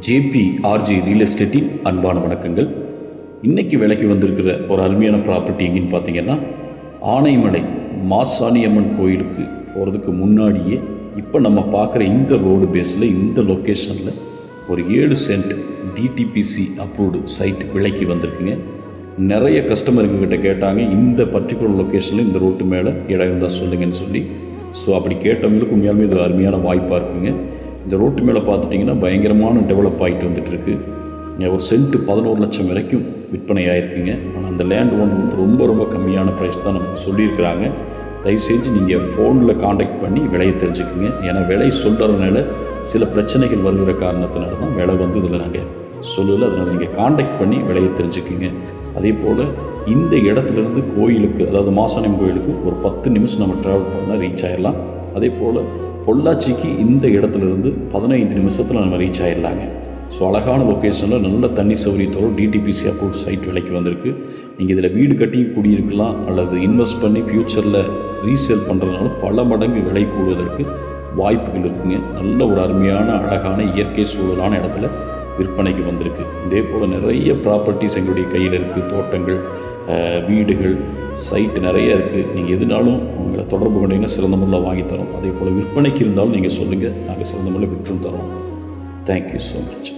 JP RJ real எஸ்டேட்டின் அன்பான வணக்கங்கள். இன்றைக்கி விலைக்கு வந்திருக்கிற ஒரு அருமையான ப்ராப்பர்ட்டி எங்கேன்னு பார்த்தீங்கன்னா, ஆனைமலை மாசாணியம்மன் கோயிலுக்கு போகிறதுக்கு முன்னாடியே இப்போ நம்ம பார்க்குற இந்த ரோடு பேஸில் இந்த லொக்கேஷனில் ஒரு 7 சென்ட் டிடிபிசி அப்ரூவ்டு சைட் விலைக்கு வந்திருக்குங்க. நிறைய கஸ்டமருக்கிட்ட கேட்டாங்க, இந்த பர்டிகுலர் லொக்கேஷனில் இந்த ரோட்டு மேலே இடம் இருந்தால் சொல்லுங்கன்னு சொல்லி. ஸோ அப்படி கேட்டவங்களுக்கு உண்மையாலுமே இது ஒரு அருமையான வாய்ப்பாக இருக்குங்க. இந்த ரோட்டு மேலே பார்த்துட்டிங்கன்னா பயங்கரமான டெவலப் ஆகிட்டு வந்துட்டுருக்கு. ஒரு சென்ட்டு 11 லட்சம் வரைக்கும் விற்பனை ஆகிருக்குங்க. ஆனால் அந்த லேண்ட் ஒன்று வந்து ரொம்ப கம்மியான ப்ரைஸ் தான் நமக்கு சொல்லியிருக்கிறாங்க. தயவுசெஞ்சு நீங்கள் ஃபோனில் காண்டாக்ட் பண்ணி விலையை தெரிஞ்சுக்குங்க. ஏன்னா விலை சொல்கிறதுனால சில பிரச்சனைகள் வருகிற காரணத்தினால தான் விலை வந்து இதில் நாங்கள் சொல்லலை. அதனால் நீங்கள் காண்டாக்ட் பண்ணி விலையை தெரிஞ்சுக்குங்க. அதே போல் இந்த இடத்துலேருந்து கோயிலுக்கு, அதாவது மாசாணியம்மன் கோயிலுக்கு ஒரு 10 நிமிஷம் நம்ம ட்ராவல் பண்ணால் ரீச் ஆகிடலாம். அதே போல் பொள்ளாச்சிக்கு இந்த இடத்துலேருந்து 15 நிமிஷத்தில் நம்ம ரீச் ஆகிடலாங்க. ஸோ அழகான லொக்கேஷனில் நல்ல தண்ணி சௌகரியத்தோடு டிடிபிசி அப்ரூவ் சைட் விலைக்கு வந்திருக்கு. நீங்கள் இதில் வீடு கட்டி குடியிருக்கலாம், அல்லது இன்வெஸ்ட் பண்ணி ஃப்யூச்சரில் ரீசேல் பண்ணுறதுனால பல மடங்கு விலை கூடுவதற்கு வாய்ப்புகள் இருக்குங்க. நல்ல ஒரு அருமையான அழகான இயற்கை சூழலான இடத்துல விற்பனைக்கு வந்திருக்கு. இதே போல் நிறைய ப்ராப்பர்ட்டிஸ் எங்களுடைய கையில் இருக்குது. தோட்டங்கள், வீடுகள், சைட்டு நிறைய இருக்குது. நீங்கள் எதுனாலும் உங்களை தொடர்பு கொண்டீங்கன்னா சிறந்த முறையில் வாங்கித்தரோம். அதே போல் விற்பனைக்கு இருந்தாலும் நீங்கள் சொல்லுங்கள், நாங்கள் சிறந்த முறையில் விற்றும் தரோம். Thank you so much.